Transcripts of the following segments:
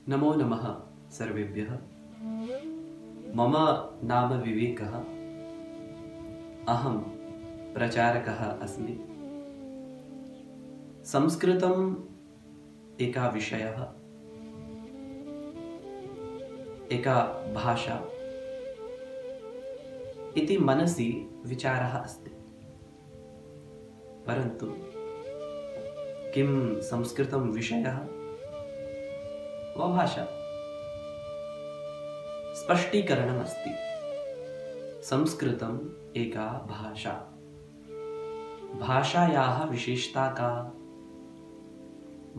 नमो नमः सर्वेभ्यः। मम नाम विवेकः। अहं प्रचारकः अस्मि। संस्कृतम् एका विषयः, एका भाषा इति मनसि विचारः अस्ति। परन्तु किं संस्कृतं विषयः वा भाषा? स्पष्टीकरणमस्ति। संस्कृतम् एका भाषा। भाषायाः विशेषता का?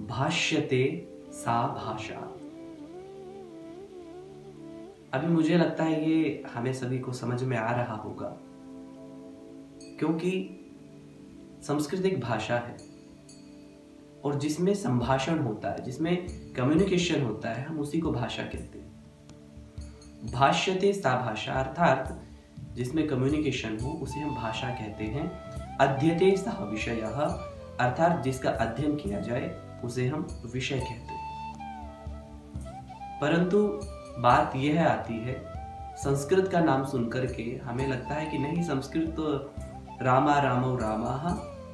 भाष्यते सा भाषा। अभी मुझे लगता है ये हमें सभी को समझ में आ रहा होगा, क्योंकि संस्कृत एक भाषा है और जिसमें संभाषण होता है, जिसमें कम्युनिकेशन होता है, हम उसी को भाषा कहते हैं। भाष्यते सा भाषा अर्थात जिसमें कम्युनिकेशन हो उसे हम भाषा कहते हैं। अध्यते सः विषयः अर्थात जिसका अध्ययन किया जाए उसे हम विषय कहते हैं। परंतु बात यह आती है, संस्कृत का नाम सुनकर के हमें लगता है कि नहीं, संस्कृत तो रामा रामो रामाः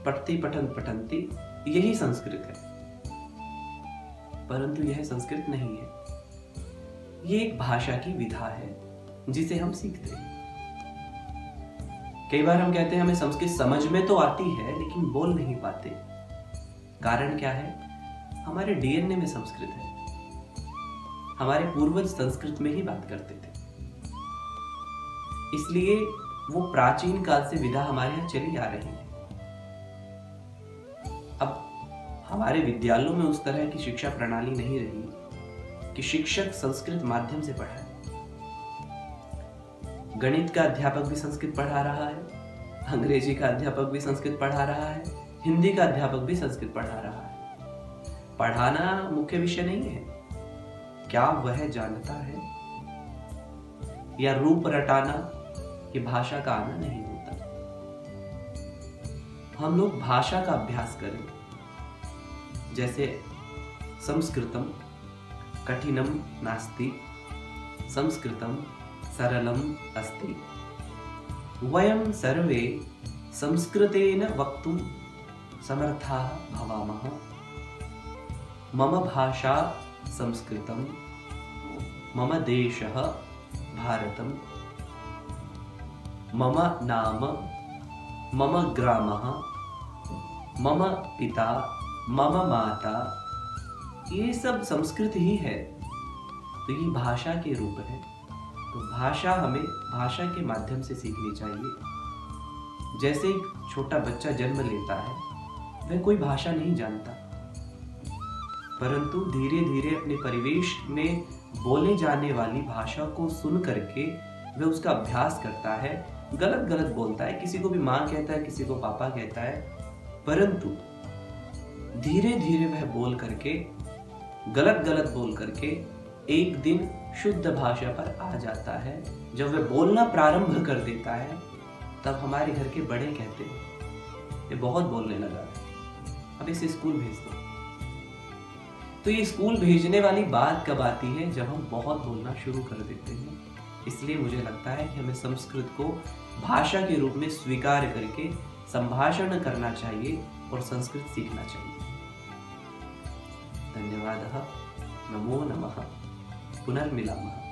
पठति पठन पठन्ति, यही संस्कृत है। परंतु यह संस्कृत नहीं है। ये एक भाषा की विधा है जिसे हम सीखते हैं। कई बार हम कहते हैं हमें संस्कृत समझ में तो आती है लेकिन बोल नहीं पाते। कारण क्या है? हमारे डीएनए में संस्कृत है। हमारे पूर्वज संस्कृत में ही बात करते थे, इसलिए वो प्राचीन काल से विधा हमारे यहाँ चली आ रही है। अब हमारे विद्यालयों में उस तरह की शिक्षा प्रणाली नहीं रही कि शिक्षक संस्कृत माध्यम से पढ़ाए। गणित का अध्यापक भी संस्कृत पढ़ा रहा है, अंग्रेजी का अध्यापक भी संस्कृत पढ़ा रहा है, हिंदी का अध्यापक भी संस्कृत पढ़ा रहा है। पढ़ाना मुख्य विषय नहीं है, क्या वह जानता है? या रूप रटाना ये भाषा का आना नहीं होता। हम लोग भाषा का अभ्यास करें। जैसे संस्कृतम कठिनम नास्ति, संस्कृतम सरलम अस्ति। वयं सर्वे संस्कृतेन वक्तुं समर्थाः भवामः। मम भाषा संस्कृतम, मम देशः भारतम, मम नाम, मम ग्रामः, मम पिता, मम माता, ये सब संस्कृत ही है। तो ये भाषा के रूप है। तो भाषा हमें भाषा के माध्यम से सीखनी चाहिए। जैसे एक छोटा बच्चा जन्म लेता है, वह कोई भाषा नहीं जानता, परंतु धीरे धीरे अपने परिवेश में बोले जाने वाली भाषा को सुन करके वह उसका अभ्यास करता है। गलत गलत बोलता है, किसी को भी माँ कहता है, किसी को पापा कहता है, परंतु धीरे धीरे वह बोल करके, गलत गलत बोल करके एक दिन शुद्ध भाषा पर आ जाता है। जब वह बोलना प्रारंभ कर देता है तब हमारे घर के बड़े कहते हैं ये बहुत बोलने लगा है, अब इसे स्कूल भेज दो। तो ये स्कूल भेजने वाली बात कब आती है? जब हम बहुत बोलना शुरू कर देते हैं। इसलिए मुझे लगता है कि हमें संस्कृत को भाषा के रूप में स्वीकार करके संभाषण करना चाहिए और संस्कृत सीखना चाहिए। धन्यवादः। नमो नमः। पुनर्मिलामः।